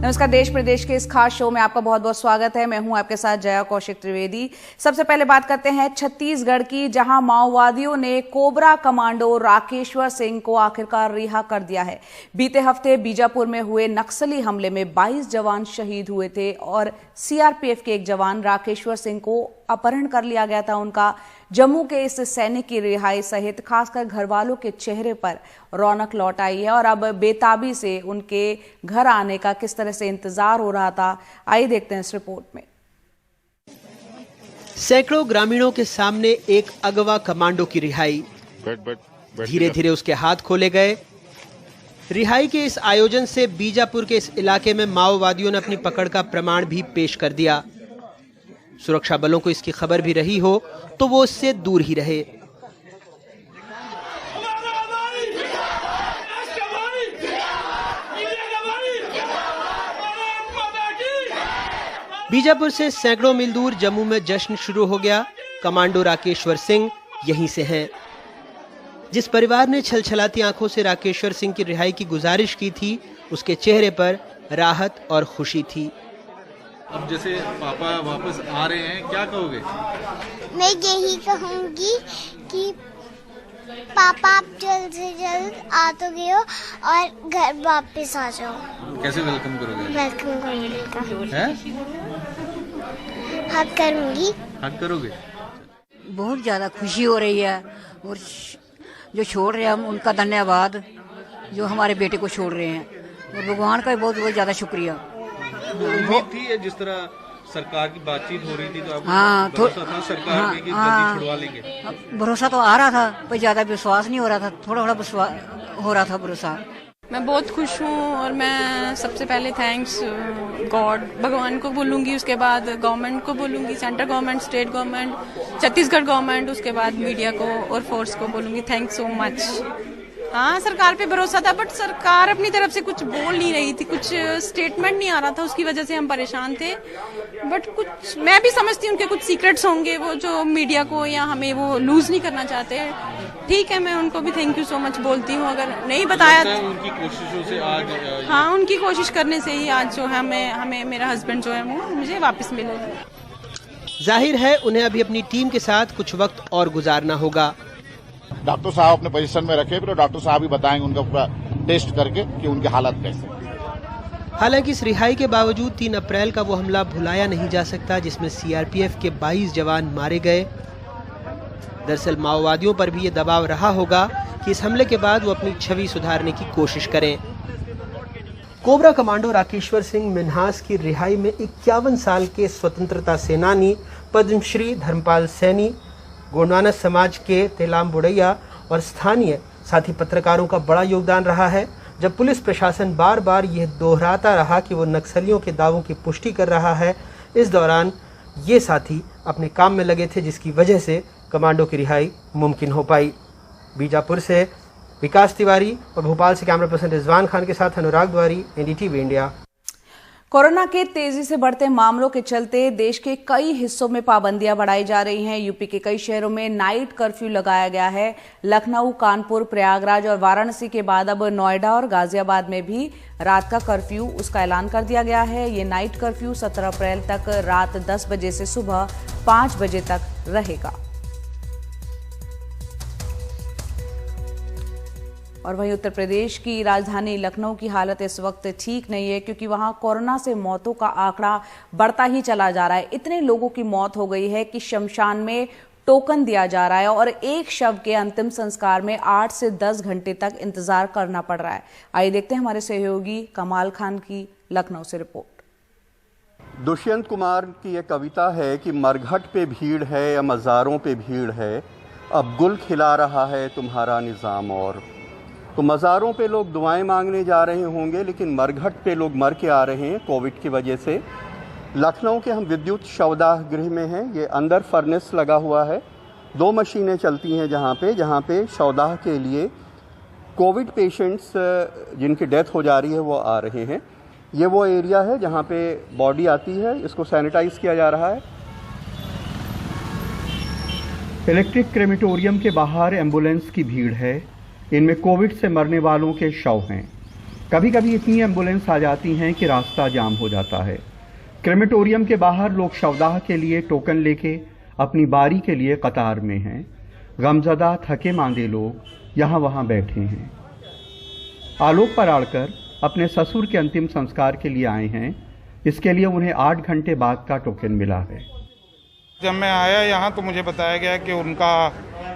नमस्कार, देश प्रदेश के इस खास शो में आपका बहुत बहुत स्वागत है। मैं हूं आपके साथ जया कौशिक त्रिवेदी। सबसे पहले बात करते हैं छत्तीसगढ़ की, जहां माओवादियों ने कोबरा कमांडो राकेश्वर सिंह को आखिरकार रिहा कर दिया है। बीते हफ्ते बीजापुर में हुए नक्सली हमले में 22 जवान शहीद हुए थे और सीआरपीएफ के एक जवान राकेश्वर सिंह को अपहरण कर लिया गया था। उनका जम्मू के इस सैनिक की रिहाई सहित खासकर घर वालों के चेहरे पर रौनक लौट आई है और अब बेताबी से उनके घर आने का किस तरह से इंतजार हो रहा था, आइए देखते हैं इस रिपोर्ट में। सैकड़ों ग्रामीणों के सामने एक अगवा कमांडो की रिहाई। धीरे धीरे उसके हाथ खोले गए। रिहाई के इस आयोजन से बीजापुर के इस इलाके में माओवादियों ने अपनी पकड़ का प्रमाण भी पेश कर दिया। सुरक्षा बलों को इसकी खबर भी रही हो तो वो इससे दूर ही रहे। बीजापुर से सैकड़ों मील दूर जम्मू में जश्न शुरू हो गया। कमांडो राकेश्वर सिंह यहीं से हैं। जिस परिवार ने छलछलाती आंखों से राकेश्वर सिंह की रिहाई की गुजारिश की थी, उसके चेहरे पर राहत और खुशी थी। अब जैसे पापा वापस आ रहे हैं, क्या कहोगे? मैं यही कहूँगी कि पापा आप जल्द से जल्द आ तो गए हो और घर वापस आ जाओ। कैसे वेलकम करोगे? वेलकम करूँगी। हैं? हक करूँगी। हक करोगे? बहुत ज़्यादा खुशी हो रही है और जो छोड़ रहे हैं हम उनका धन्यवाद, जो हमारे बेटे को छोड़ रहे हैं, और भगवान का बहुत बहुत ज़्यादा शुक्रिया। उम्मीद थी जिस तरह सरकार की बातचीत हो रही थी तो आपको भरोसा था सरकार में कि जल्दी छुड़वा लेंगे? भरोसा तो आ रहा था पर ज़्यादा विश्वास नहीं हो रहा था, थोड़ा थोड़ा विश्वास हो रहा था, भरोसा। मैं बहुत खुश हूँ और मैं सबसे पहले थैंक्स गॉड भगवान को बोलूँगी, उसके बाद गवर्नमेंट को बोलूँगी, central government, state government, Chhattisgarh government, उसके बाद मीडिया को और फोर्स को बोलूँगी थैंक्स सो मच। हाँ, सरकार पे भरोसा था बट सरकार अपनी तरफ से कुछ बोल नहीं रही थी, कुछ स्टेटमेंट नहीं आ रहा था, उसकी वजह से हम परेशान थे। बट कुछ मैं भी समझती हूँ उनके कुछ सीक्रेट्स होंगे, वो जो मीडिया को या हमें वो लूज नहीं करना चाहते। ठीक है, मैं उनको भी थैंक यू सो मच बोलती हूँ। अगर नहीं बताया तो उनकी कोशिशों से आज हाँ, उनकी कोशिश करने से ही आज जो है हमें मेरा हस्बैंड जो है वो मुझे वापस मिले। जाहिर है उन्हें अभी अपनी टीम के साथ कुछ वक्त और गुजारना होगा। डॉक्टर साहब अपने पोजीशन में रखे, फिर डॉक्टर साहब ही बताएंगे उनका पूरा टेस्ट करके कि उनकी हालत कैसे। हालांकि इस रिहाई के बावजूद 3 अप्रैल का वो हमला भुलाया नहीं जा सकता जिसमें सीआरपीएफ के 22 जवान मारे गए। दरअसल माओवादियों पर भी ये दबाव रहा होगा कि इस हमले के बाद वो अपनी छवि सुधारने की कोशिश करें। कोबरा कमांडो राकेश्वर सिंह मिन्हास की रिहाई में 51 साल के स्वतंत्रता सेनानी पद्मश्री धर्मपाल सैनी, गोंडवाना समाज के तेलाम बुढ़ैया और स्थानीय साथी पत्रकारों का बड़ा योगदान रहा है। जब पुलिस प्रशासन बार बार यह दोहराता रहा कि वो नक्सलियों के दावों की पुष्टि कर रहा है, इस दौरान ये साथी अपने काम में लगे थे, जिसकी वजह से कमांडो की रिहाई मुमकिन हो पाई। बीजापुर से विकास तिवारी और भोपाल से कैमरा पर्सन रिजवान खान के साथ अनुराग द्वारी, एनडीटीवी इंडिया। कोरोना के तेजी से बढ़ते मामलों के चलते देश के कई हिस्सों में पाबंदियां बढ़ाई जा रही हैं। यूपी के कई शहरों में नाइट कर्फ्यू लगाया गया है। लखनऊ, कानपुर, प्रयागराज और वाराणसी के बाद अब नोएडा और गाजियाबाद में भी रात का कर्फ्यू उसका ऐलान कर दिया गया है। ये नाइट कर्फ्यू 17 अप्रैल तक रात 10 बजे से सुबह 5 बजे तक रहेगा। और वहीं उत्तर प्रदेश की राजधानी लखनऊ की हालत इस वक्त ठीक नहीं है, क्योंकि वहां कोरोना से मौतों का आंकड़ा बढ़ता ही चला जा रहा है। इतने लोगों की मौत हो गई है कि शमशान में टोकन दिया जा रहा है और एक शव के अंतिम संस्कार में 8 से 10 घंटे तक इंतजार करना पड़ रहा है। आइए देखते हैं हमारे सहयोगी कमाल खान की लखनऊ से रिपोर्ट। दुष्यंत कुमार की यह कविता है कि मरघट पे भीड़ है या मज़ारों पे भीड़ है, अब गुल खिला रहा है तुम्हारा निज़ाम। और तो मज़ारों पे लोग दुआएं मांगने जा रहे होंगे, लेकिन मरघट पे लोग मर के आ रहे हैं कोविड की वजह से। लखनऊ के हम विद्युत शवदाह गृह में हैं। ये अंदर फर्नेस लगा हुआ है, 2 मशीनें चलती हैं जहाँ पे शवदाह के लिए कोविड पेशेंट्स जिनकी डेथ हो जा रही है वो आ रहे हैं। ये वो एरिया है जहाँ पे बॉडी आती है, इसको सैनिटाइज किया जा रहा है। इलेक्ट्रिक क्रेमेटोरियम के बाहर एम्बुलेंस की भीड़ है। इनमें कोविड से मरने वालों के शव हैं। कभी कभी इतनी एम्बुलेंस आ जाती हैं कि रास्ता जाम हो जाता है। क्रेमेटोरियम के बाहर लोग शवदाह के लिए टोकन लेके अपनी बारी के लिए कतार में हैं। गमजदा थके मांदे लोग यहाँ वहाँ बैठे हैं। आलोक पराड़कर अपने ससुर के अंतिम संस्कार के लिए आए हैं। इसके लिए उन्हें 8 घंटे बाद का टोकन मिला है। जब मैं आया यहाँ तो मुझे बताया गया कि उनका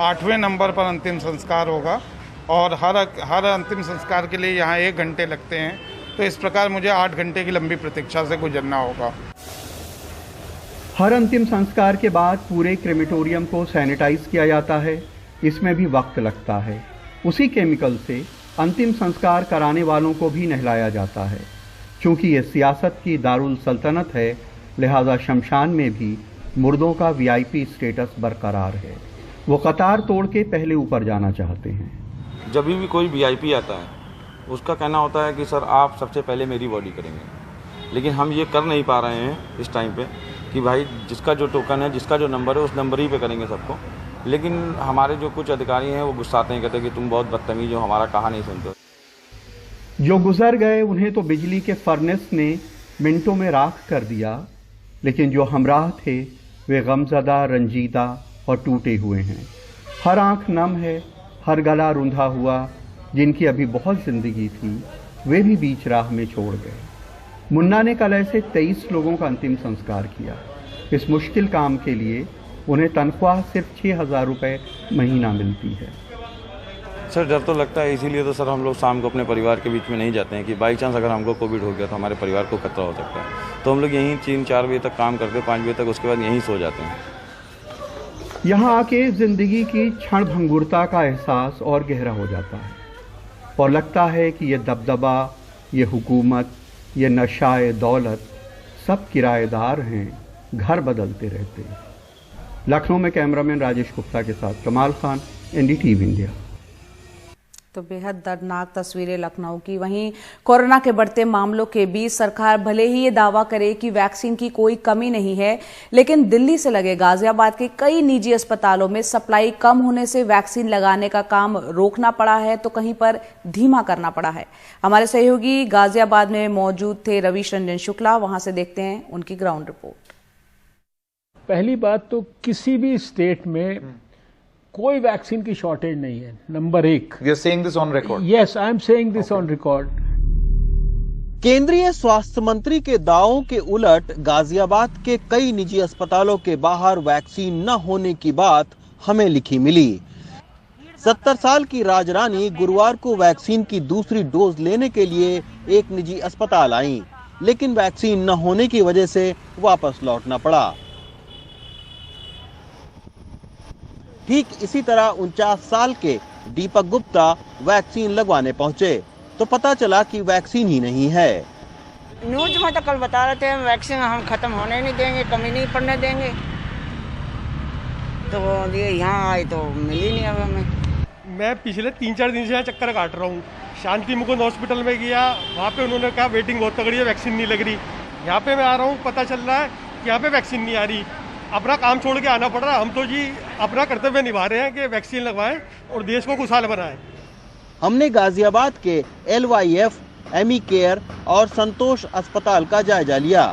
8वें नंबर पर अंतिम संस्कार होगा और हर अंतिम संस्कार के लिए यहाँ 1 घंटे लगते हैं। तो इस प्रकार मुझे 8 घंटे की लंबी प्रतीक्षा से गुजरना होगा। हर अंतिम संस्कार के बाद पूरे क्रेमेटोरियम को सैनिटाइज किया जाता है। इसमें भी वक्त लगता है। उसी केमिकल से अंतिम संस्कार कराने वालों को भी नहलाया जाता है। चूँकि ये सियासत की दारुल सल्तनत है, लिहाजा शमशान में भी मुर्दों का VIP स्टेटस बरकरार है। वो कतार तोड़ के पहले ऊपर जाना चाहते हैं। जब भी कोई VIP आता है उसका कहना होता है कि सर आप सबसे पहले मेरी बॉडी करेंगे, लेकिन हम ये कर नहीं पा रहे हैं इस टाइम पे कि भाई जिसका जो टोकन है, जिसका जो नंबर है, उस नंबर ही पे करेंगे सबको। लेकिन हमारे जो कुछ अधिकारी हैं वो गुस्साते हैं, कहते हैं कि तुम बहुत बदतमीज हो, हमारा कहा नहीं सुनते। जो गुजर गए उन्हें तो बिजली के फर्नेस ने मिनटों में राख कर दिया, लेकिन जो हमराह थे वे गमजदा, रंजीदा और टूटे हुए हैं। हर आंख नम है, हर गला रुंधा हुआ। जिनकी अभी बहुत जिंदगी थी वे भी बीच राह में छोड़ गए। मुन्ना ने कल ऐसे 23 लोगों का अंतिम संस्कार किया। इस मुश्किल काम के लिए उन्हें तनख्वाह सिर्फ 6,000 रुपये महीना मिलती है। सर डर तो लगता है, इसीलिए तो सर हम लोग शाम को अपने परिवार के बीच में नहीं जाते हैं कि बाई चांस अगर हमको कोविड हो गया तो हमारे परिवार को खतरा हो सकता है। तो हम लोग यहीं 3-4 बजे तक काम करते, 5 बजे तक, उसके बाद यहीं सो जाते हैं। यहाँ आके जिंदगी की क्षण भंगुरता का एहसास और गहरा हो जाता है और लगता है कि ये दबदबा, ये हुकूमत, ये नशाए दौलत सब किराएदार हैं, घर बदलते रहते हैं। लखनऊ में कैमरामैन राजेश गुप्ता के साथ कमाल खान, NDTV इंडिया। तो बेहद दर्दनाक तस्वीरें लखनऊ की। वहीं कोरोना के बढ़ते मामलों के बीच सरकार भले ही ये दावा करे कि वैक्सीन की कोई कमी नहीं है, लेकिन दिल्ली से लगे गाजियाबाद के कई निजी अस्पतालों में सप्लाई कम होने से वैक्सीन लगाने का काम रोकना पड़ा है तो कहीं पर धीमा करना पड़ा है। हमारे सहयोगी गाजियाबाद में मौजूद थे रवीश रंजन शुक्ला, वहां से देखते हैं उनकी ग्राउंड रिपोर्ट। पहली बात तो किसी भी स्टेट में कोई वैक्सीन की शॉर्टेज नहीं है, number 1। You're saying this on record? Yes, I am saying this on record. केंद्रीय स्वास्थ्य मंत्री के दावों के उलट गाजियाबाद के कई निजी अस्पतालों के बाहर वैक्सीन न होने की बात हमें लिखी मिली। 70 साल की राजरानी गुरुवार को वैक्सीन की दूसरी डोज लेने के लिए एक निजी अस्पताल आई, लेकिन वैक्सीन न होने की वजह से वापस लौटना पड़ा। ठीक इसी तरह 49 साल के दीपक गुप्ता वैक्सीन लगवाने पहुंचे तो पता चला कि वैक्सीन ही नहीं है। न्यूज में तो कल बता रहे थे वैक्सीन हम खत्म होने नहीं देंगे, कमी नहीं पड़ने देंगे, तो ये यहाँ आए तो मिली नहीं अब हमें। मैं पिछले 3-4 दिन से यहाँ चक्कर काट रहा हूँ। शांति मुकुंद हॉस्पिटल में गया, वहाँ पे उन्होंने कहा वेटिंग बहुत तगड़ी है, वैक्सीन नहीं लग रही। यहाँ पे मैं आ रहा हूँ, पता चल रहा है कि यहाँ पे वैक्सीन नहीं आ रही। अपना काम छोड़ के आना पड़ रहा है। हम तो जी अपना कर्तव्य निभा रहे हैं कि वैक्सीन लगवाएं और देश को खुशहाल बनाएं। हमने गाजियाबाद के LYF, एमी केयर और संतोष अस्पताल का जायजा लिया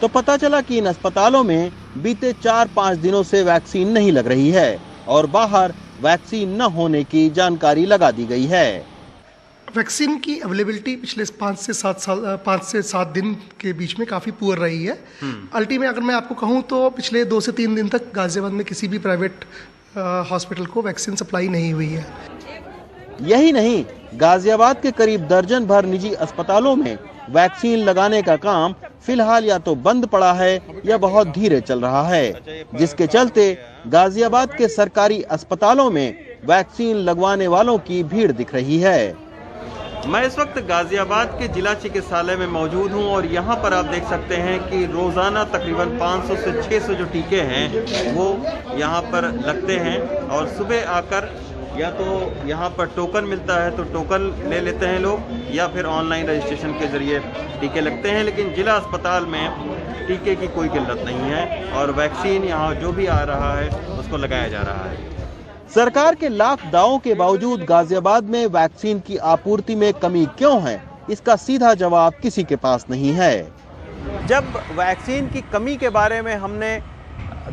तो पता चला कि इन अस्पतालों में बीते 4-5 दिनों से वैक्सीन नहीं लग रही है और बाहर वैक्सीन न होने की जानकारी लगा दी गई है। वैक्सीन की अवेलेबिलिटी पिछले 5 से 7 दिन के बीच में काफ़ी पुअर रही है। अल्टीमेट अगर मैं आपको कहूं तो पिछले 2 से 3 दिन तक गाजियाबाद में किसी भी प्राइवेट हॉस्पिटल को वैक्सीन सप्लाई नहीं हुई है। यही नहीं, गाजियाबाद के करीब दर्जन भर निजी अस्पतालों में वैक्सीन लगाने का काम फिलहाल या तो बंद पड़ा है या बहुत धीरे चल रहा है, जिसके चलते गाजियाबाद के सरकारी अस्पतालों में वैक्सीन लगवाने वालों की भीड़ दिख रही है। मैं इस वक्त गाजियाबाद के जिला चिकित्सालय में मौजूद हूं और यहां पर आप देख सकते हैं कि रोजाना तकरीबन 500 से 600 जो टीके हैं वो यहां पर लगते हैं और सुबह आकर या तो यहाँ पर टोकन मिलता है तो टोकन ले लेते हैं लोग या फिर ऑनलाइन रजिस्ट्रेशन के जरिए टीके लगते हैं। लेकिन जिला अस्पताल में टीके की कोई किल्लत नहीं है और वैक्सीन यहाँ जो भी आ रहा है उसको लगाया जा रहा है। सरकार के लाख दावों के बावजूद गाजियाबाद में वैक्सीन की आपूर्ति में कमी क्यों है, इसका सीधा जवाब किसी के पास नहीं है। जब वैक्सीन की कमी के बारे में हमने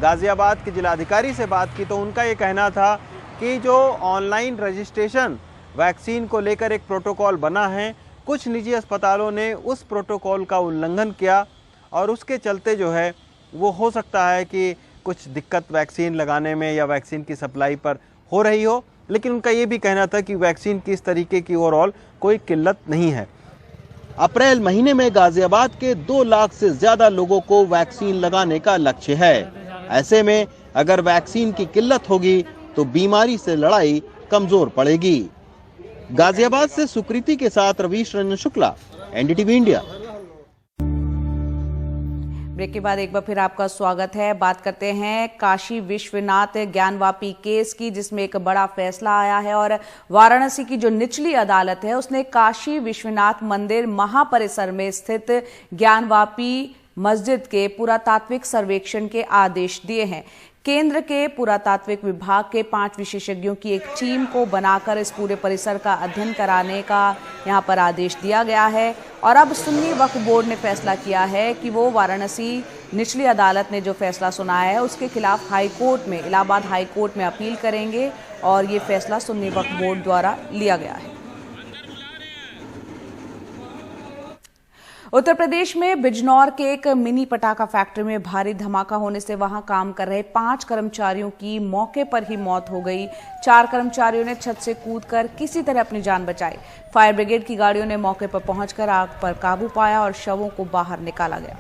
गाजियाबाद के जिलाधिकारी से बात की तो उनका ये कहना था कि जो ऑनलाइन रजिस्ट्रेशन वैक्सीन को लेकर एक प्रोटोकॉल बना है, कुछ निजी अस्पतालों ने उस प्रोटोकॉल का उल्लंघन किया और उसके चलते जो है वो हो सकता है कि कुछ दिक्कत वैक्सीन लगाने में या वैक्सीन की सप्लाई पर हो रही हो। लेकिन उनका ये भी कहना था कि वैक्सीन की इस तरीके की ओवरऑल कोई किल्लत नहीं है। अप्रैल महीने में गाजियाबाद के 2 लाख से ज्यादा लोगों को वैक्सीन लगाने का लक्ष्य है। ऐसे में अगर वैक्सीन की किल्लत होगी तो बीमारी से लड़ाई कमजोर पड़ेगी। गाजियाबाद से सुकृति के साथ Ravish Ranjan Shukla, NDTV India. Break के बाद एक बार फिर आपका स्वागत है। बात करते हैं काशी विश्वनाथ ज्ञानवापी केस की, जिसमें एक बड़ा फैसला आया है और वाराणसी की जो निचली अदालत है उसने काशी विश्वनाथ मंदिर महापरिसर में स्थित ज्ञानवापी मस्जिद के पुरातात्विक सर्वेक्षण के आदेश दिए हैं। केंद्र के पुरातात्विक विभाग के 5 विशेषज्ञों की एक टीम को बनाकर इस पूरे परिसर का अध्ययन कराने का यहां पर आदेश दिया गया है। और अब सुन्नी वक्फ बोर्ड ने फैसला किया है कि वो वाराणसी निचली अदालत ने जो फैसला सुनाया है उसके खिलाफ हाई कोर्ट में, इलाहाबाद हाई कोर्ट में अपील करेंगे और ये फैसला सुन्नी वक्फ बोर्ड द्वारा लिया गया है। उत्तर प्रदेश में बिजनौर के एक मिनी पटाखा फैक्ट्री में भारी धमाका होने से वहां काम कर रहे 5 कर्मचारियों की मौके पर ही मौत हो गई। 4 कर्मचारियों ने छत से कूदकर किसी तरह अपनी जान बचाई। फायर ब्रिगेड की गाड़ियों ने मौके पर पहुंचकर आग पर काबू पाया और शवों को बाहर निकाला गया।